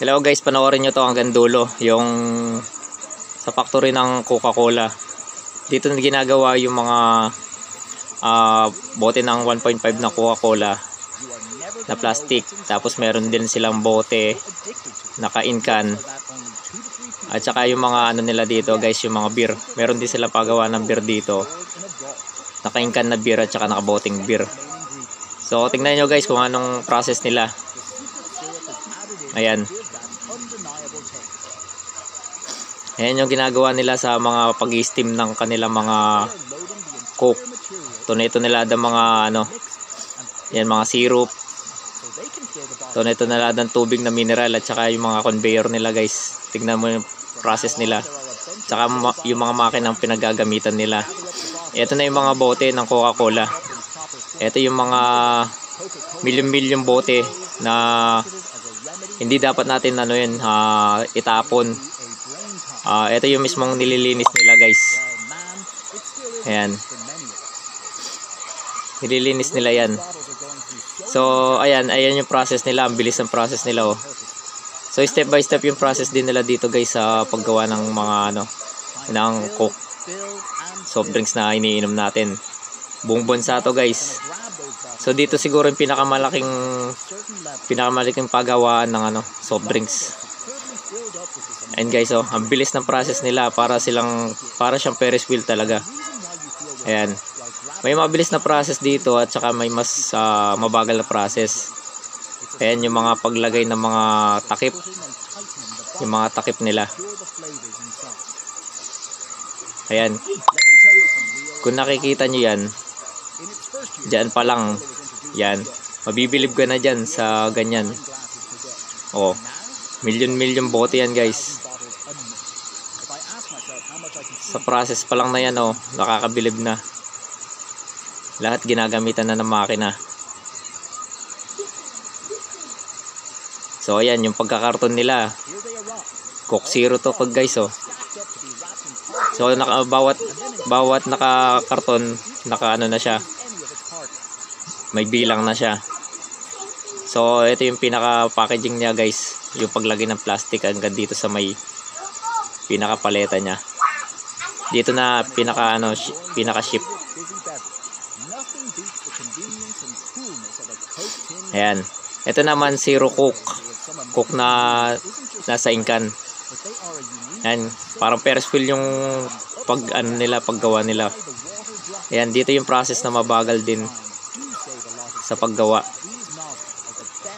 Hello guys, panoorin nyo to hanggang dulo. Yung sa factory ng Coca-Cola. Dito na ginagawa yung mga bote ng 1.5 na Coca-Cola na plastic. Tapos meron din silang bote naka-in-can. At saka yung mga ano nila dito guys, yung mga beer. Meron din silang pagawa ng beer dito. Naka-in-can na beer at saka naka-boteng beer. So tingnan nyo guys kung anong process nila. Ayan. Ayan yung ginagawa nila sa mga pag-steam ng kanilang mga coke. Ito nila ng mga ano, yan mga syrup. Ito nila ng tubig na mineral at saka yung mga conveyor nila guys. Tignan mo yung process nila. Saka yung mga makinang pinagagamitan nila. Ito na yung mga bote ng Coca-Cola. Ito yung mga milyon-milyon bote na hindi dapat natin ano yun, itapon. Ito yung mismong nililinis nila guys. Ayan. Nililinis nila yan. So ayan yung process nila. Ang bilis ng process nila oh. So step by step yung process din nila dito guys sa paggawa ng mga ano, ng coke, soft drinks na iniinom natin. Buong bansa to guys. So dito siguro yung pinakamalaking pagawaan ng ano, soft drinks. And guys oh, ang bilis ng process nila, para siyang Ferris wheel talaga. Ayan. May mabilis na process dito at saka may mas mabagal na process. Ayan yung mga paglagay ng mga takip. Yung mga takip nila. Ayan. Kung nakikita nyo yan, dyan pa lang, yan, mabibilib ka na dyan sa ganyan. Oh, milyon bote yan guys. Sa process pa lang na yan oh, nakakabilib na. Lahat ginagamitan na ng makina. So ayan yung pagkakarton nila. Coke Zero to guys oh. So bawat nakakarton, naka ano na siya, may bilang na siya. So ito yung pinaka packaging niya guys, yung paglagay ng plastic hanggang dito sa may pinaka paleta niya. Dito na pinaka ship. Ayan. Ito naman Zero Coke. Coke na nasa in-can. Ayan, parang Ferris wheel yung paggawa nila. Ayan, dito yung process na mabagal din sa paggawa.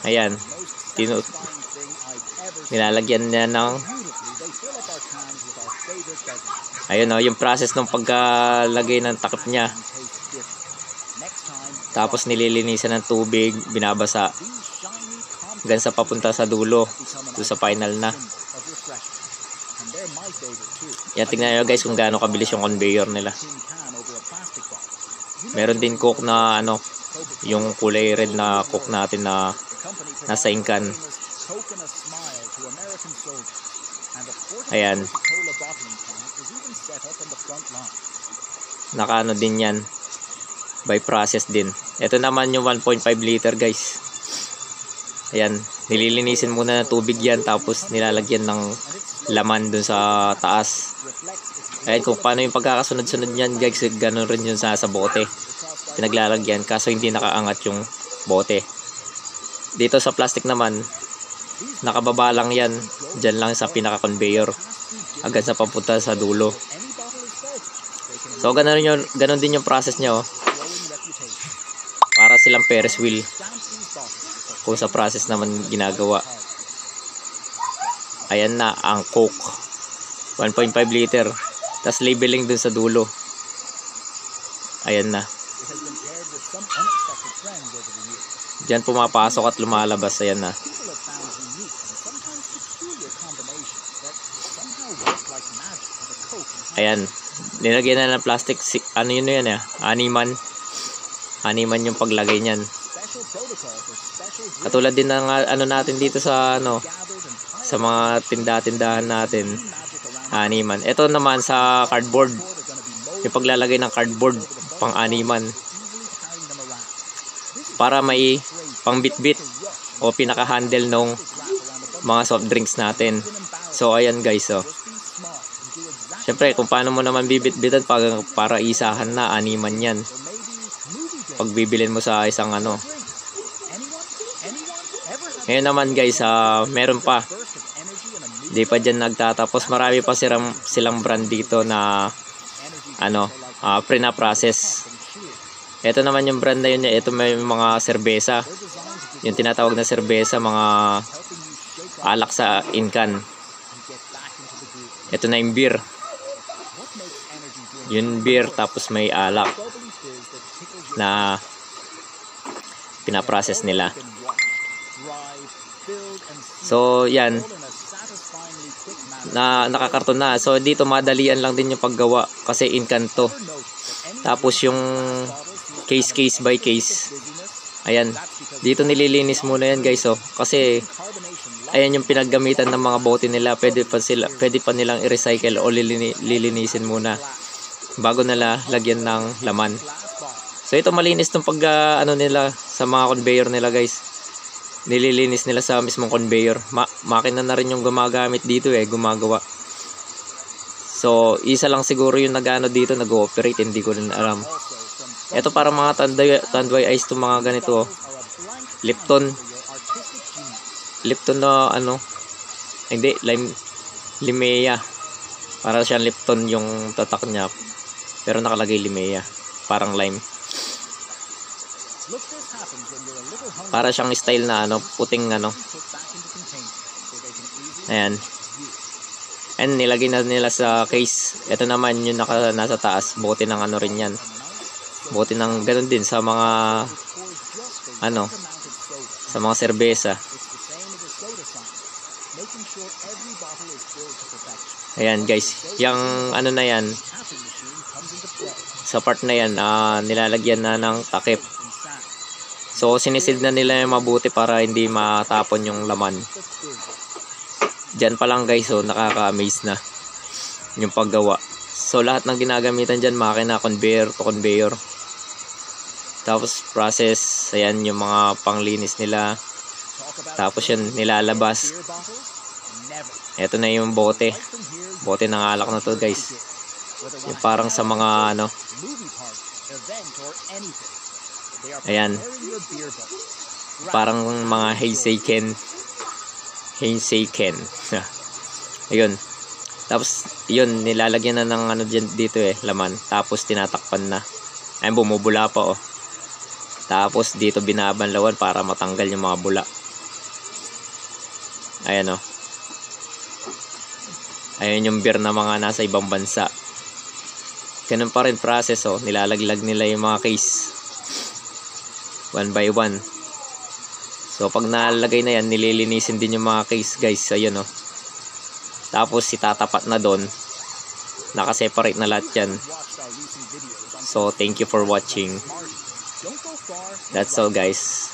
Ayan, nilalagyan niya ng ayun o, yung process ng pagkalagay ng takip niya. Tapos nililinisan ng tubig, binabasa hanggang sa papunta sa dulo, doon sa final na. Yan, tingnan nyo guys kung gaano kabilis yung conveyor nila. Meron din coke na ano, yung kulay red na coke natin na nasa in-can. Ayan. Nakaano din yan, by process din. Ito naman yung 1.5 liter guys. Ayan, nililinisin muna ng tubig yan, tapos nilalagyan ng laman dun sa taas. Ayan, kung paano yung pagkakasunod-sunod yan guys, ganoon rin yun sa bote. Pinaglalagyan, kaso hindi nakaangat yung bote. Dito sa plastic naman, nakababa lang yan, dyan lang sa pinaka-conveyor hanggang sa papunta sa dulo. So ganun din yung process niya oh. Para silang Ferris wheel kung sa process naman ginagawa. Ayan na ang Coke 1.5 liter, tas labeling dun sa dulo. Ayan na, dyan pumapasok at lumalabas. Ayan na. Ayan, nilagyan na ng plastic. Ano yun yan eh, Haniman yung paglagay niyan. Katulad din ng ano natin dito sa ano, sa mga tindahan natin, haniman. Ito naman sa cardboard, yung paglalagay ng cardboard pang haniman, para may pang bitbit o pinaka handle mga soft drinks natin. So ayan guys, oh. Syempre kung paano mo naman bibit-bitan para isahan na, animan yan. Pag bibilin mo sa isang ano. Ngayon naman guys, meron pa. Di pa dyan nagtatapos. Marami pa silang brand dito na ano, pre-na-process. Ito naman yung brand na yun. Ito may mga serbesa. Yung tinatawag na serbesa, mga alak sa incan. Ito na yung beer. Yung beer tapos may alak na pinaprocess nila. So yan, nakakarton na. So dito madalian lang din yung paggawa kasi inkanto. Tapos yung case by case, ayan, dito nililinis muna yan guys, oh. Kasi ayan yung pinaggamitan ng mga bote nila. Pwede pa nilang i-recycle o lilinisin muna bago nila lagyan ng laman. So ito malinis tong pag ano nila sa mga conveyor nila guys. Nililinis nila sa mismong conveyor. Makina na rin yung gumagamit dito gumagawa. So isa lang siguro yung nag-ano dito, nag-ooperate, hindi ko rin alam. Ito para mga tanduay ice to mga ganito, oh. Lipton na ano, hindi, Limea. Para siyang Lipton yung tatak niya, pero nakalagay Limea, parang lime. Para siyang style na ano, puting ano. Ayan. And nilagay na nila sa case. Ito naman yung nasa taas, bote ng ano rin yan. Bote ng ganun din sa mga ano, sa mga serbesa. Ayan guys, yung ano na yan, sa part na yan, nilalagyan na ng takip. So sinisid na nila yung mabuti para hindi matapon yung laman. Diyan pa lang guys, so nakaka-amaze na yung paggawa. So lahat ng ginagamitan dyan, makina, conveyor to conveyor. Tapos process, ayan yung mga panglinis nila. Tapos yun, nilalabas. Ito na yung bote. Bote ng alak na to guys. Yung parang sa mga ano. Ayan. Parang mga Heinseiken. Ayun. Tapos yun, nilalagyan na ng ano dito laman. Tapos tinatakpan na. Ayun, bumubula pa oh. Tapos dito binabanlawan para matanggal yung mga bula. Ayan oh. Ayan yung beer na mga nasa ibang bansa. Ganun pa rin process oh. Nilalaglag nila yung mga case. One by one. So pag nalagay na yan, nililinisin din yung mga case guys. Ayun oh. Tapos itatapat na doon. Nakaseparate na lahat yan. So thank you for watching. That's all guys.